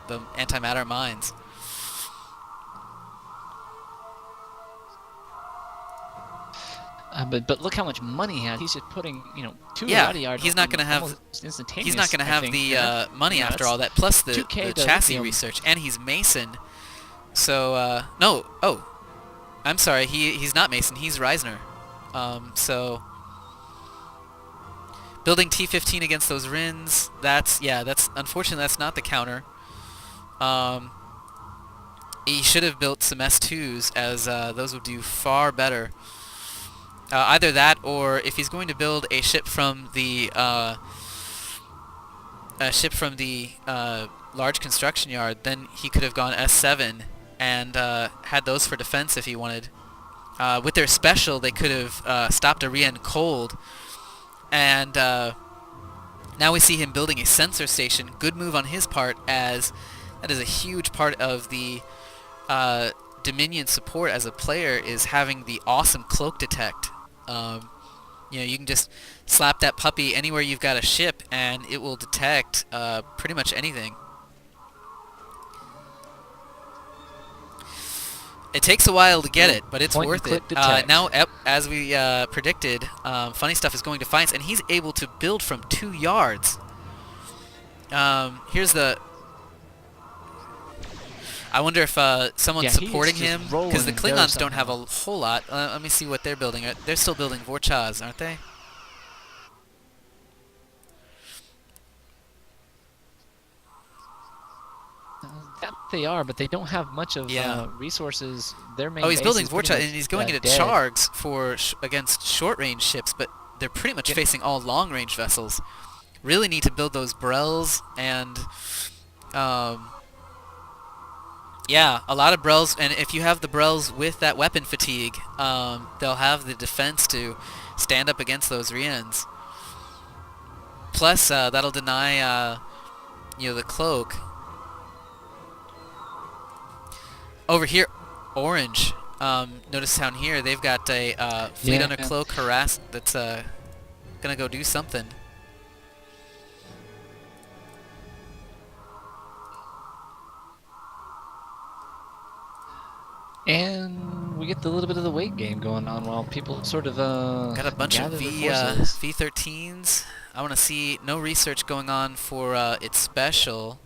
the antimatter mines. But look how much money he has. He's just putting, you know, 2 Yeah, Redeyedraven he's not gonna have the money after all that. Plus the chassis research, and he's Mason. So no, oh, I'm sorry, he's not Mason. He's Reisner. So building T15 against those Rins. That's unfortunately that's not the counter. He should have built some S2s, as those would do far better. Either that, or if he's going to build a ship from the large construction yard, then he could have gone S7 and had those for defense if he wanted. With their special, they could have stopped a Rien cold, and now we see him building a sensor station. Good move on his part, as that is a huge part of the Dominion support as a player, is having the awesome cloak detect. You know, you can just slap that puppy anywhere you've got a ship, and it will detect pretty much anything. It takes a while to get it, but it's worth it. Now, as we predicted, Funny Stuff is going to Defiance, and he's able to build from 2 yards. Here's the... I wonder if someone's supporting him, because the Klingons don't have a whole lot. Let me see what they're building. They're still building Vorchaz, aren't they? That they are, but they don't have much of resources. Their main he's building Vorchaz, and he's going into Chargs for against short-range ships, but they're pretty much facing all long-range vessels. Really need to build those Brels, and... yeah, a lot of Brels, and if you have the Brels with that weapon fatigue, they'll have the defense to stand up against those Riens. Plus, that'll deny, you know, the cloak. Over here, Orange. Notice down here they've got a fleet under cloak harass that's gonna go do something. And we get the little bit of the weight game going on while people sort of got a bunch of V13s. I want to see no research going on for its special.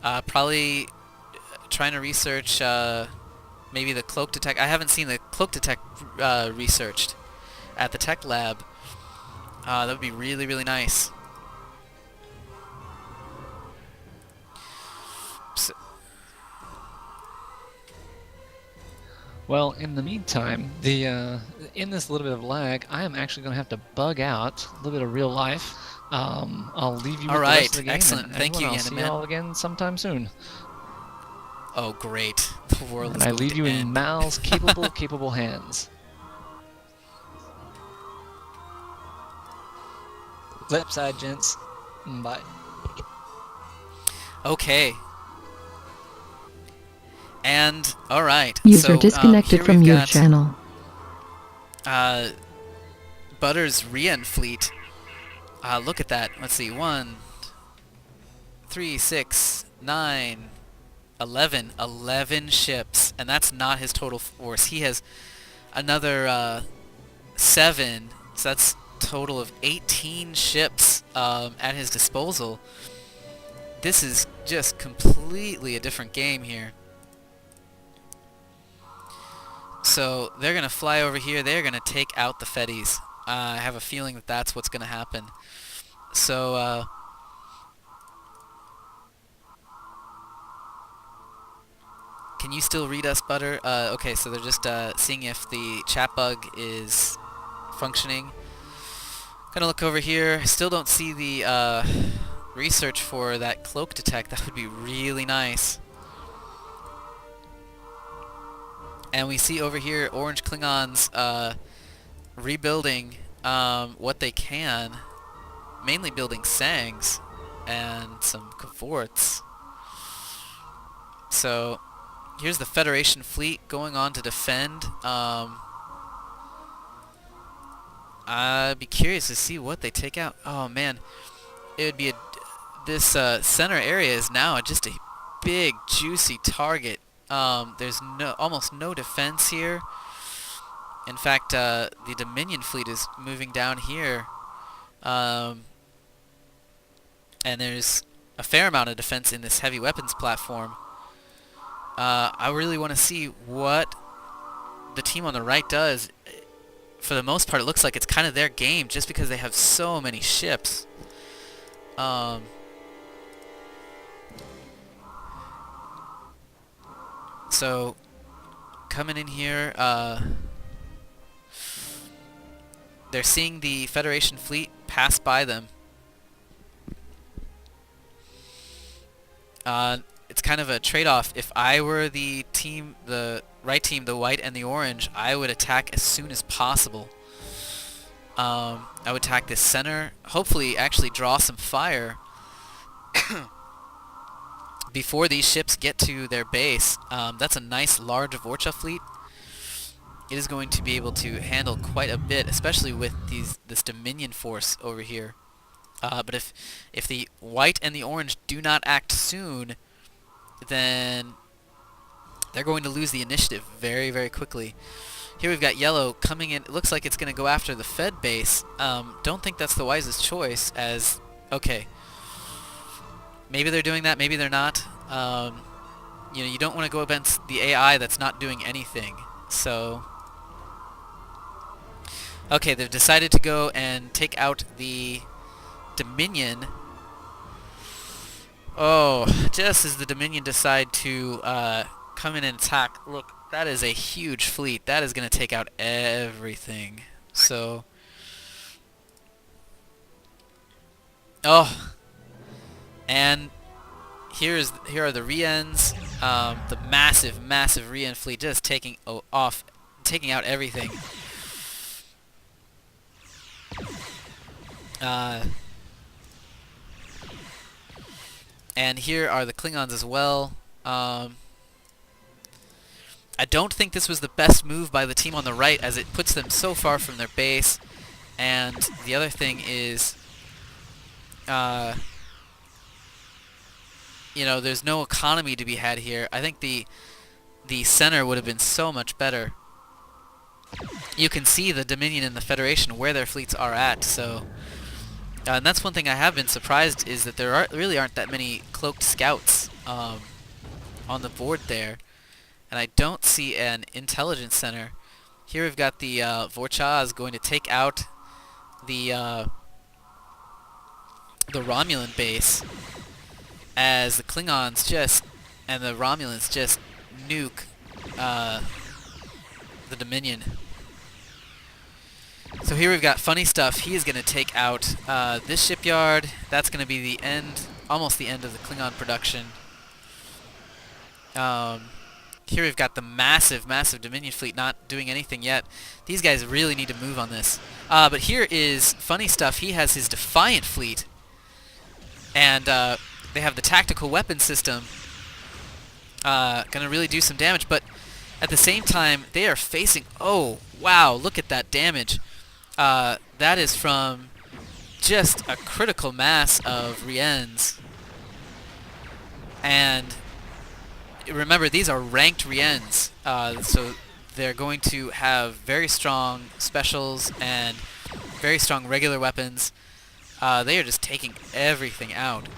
Probably trying to research maybe the cloak detect. I haven't seen the cloak detect researched at the tech lab. That would be really, really nice. Well, in the meantime, in this little bit of lag, I am actually going to have to bug out a little bit of real life. I'll leave you with the rest of the game. Excellent. Thank you, I'll see you all again sometime soon. Oh, great. The world is I leave you in in Mal's capable hands. Left side, gents. Bye. Okay. And, alright. User disconnected from your channel. Butter's Rien fleet. Look at that. Let's see. 1, 3, 6, 9, 11. 11 ships. And that's not his total force. He has another 7. So that's a total of 18 ships at his disposal. This is just completely a different game here. So they're going to fly over here. They're going to take out the Fetties. I have a feeling that that's what's going to happen. So, can you still read us, Butter? Okay, so they're just seeing if the chat bug is functioning. Gonna look over here. Still don't see the research for that cloak detect. That would be really nice. And we see over here Orange Klingons rebuilding what they can, mainly building Sangs and some Cavorts. So here's the Federation fleet going on to defend. I'd be curious to see what they take out. Oh man, it would be this center area is now just a big, juicy target. There's almost no defense here. In fact, the Dominion fleet is moving down here. And there's a fair amount of defense in this heavy weapons platform. I really want to see what the team on the right does. For the most part, it looks like it's kind of their game just because they have so many ships. So, coming in here, they're seeing the Federation fleet pass by them. It's kind of a trade-off. If I were the team, the right team, the white and the orange, I would attack as soon as possible. I would attack this center, hopefully actually draw some fire before these ships get to their base. That's a nice large Vorcha fleet. It is going to be able to handle quite a bit, especially with this Dominion force over here. But if the white and the orange do not act soon, then they're going to lose the initiative very, very quickly. Here we've got yellow coming in. It looks like it's going to go after the Fed base. Don't think that's the wisest choice, as, okay, maybe they're doing that, maybe they're not. You know, you don't want to go against the AI that's not doing anything. So, okay, they've decided to go and take out the Dominion. Oh, just as the Dominion decide to come in and attack, look, that is a huge fleet. That is going to take out everything. So, oh, and here are the Riens, the massive, massive Rien fleet just taking out everything. And here are the Klingons as well. I don't think this was the best move by the team on the right, as it puts them so far from their base. And the other thing is, you know, there's no economy to be had here. I think the center would have been so much better. You can see the Dominion and the Federation where their fleets are at, so... and that's one thing I have been surprised, is that there really aren't that many cloaked scouts on the board there. And I don't see an intelligence center. Here we've got the Vorchaz going to take out the Romulan base, as the Klingons and the Romulans just nuke the Dominion. So here we've got Funny Stuff. He is going to take out this shipyard. That's going to be the end, almost the end of the Klingon production. Here we've got the massive, massive Dominion fleet not doing anything yet. These guys really need to move on this. But here is Funny Stuff. He has his Defiant fleet. And they have the tactical weapon system. Going to really do some damage. But at the same time, they are facing... Oh, wow, look at that damage. That is from just a critical mass of Riens. And... remember, these are ranked Riens, so they're going to have very strong specials and very strong regular weapons. They are just taking everything out.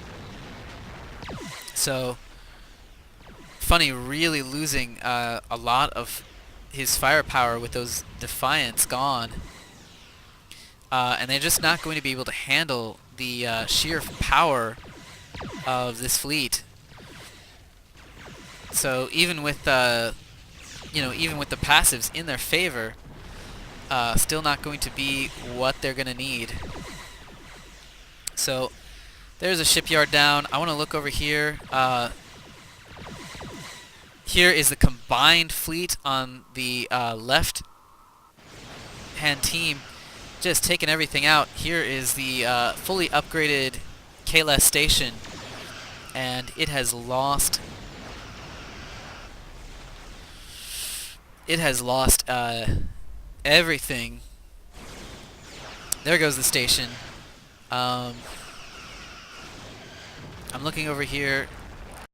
So, Funny really losing a lot of his firepower with those Defiants gone. And they're just not going to be able to handle the sheer power of this fleet. So even with even with the passives in their favor, still not going to be what they're going to need. So there's a shipyard down. I want to look over here. Here is the combined fleet on the left-hand team, just taking everything out. Here is the fully upgraded Kahless station, and it has lost... It has lost everything. There goes the station. I'm looking over here.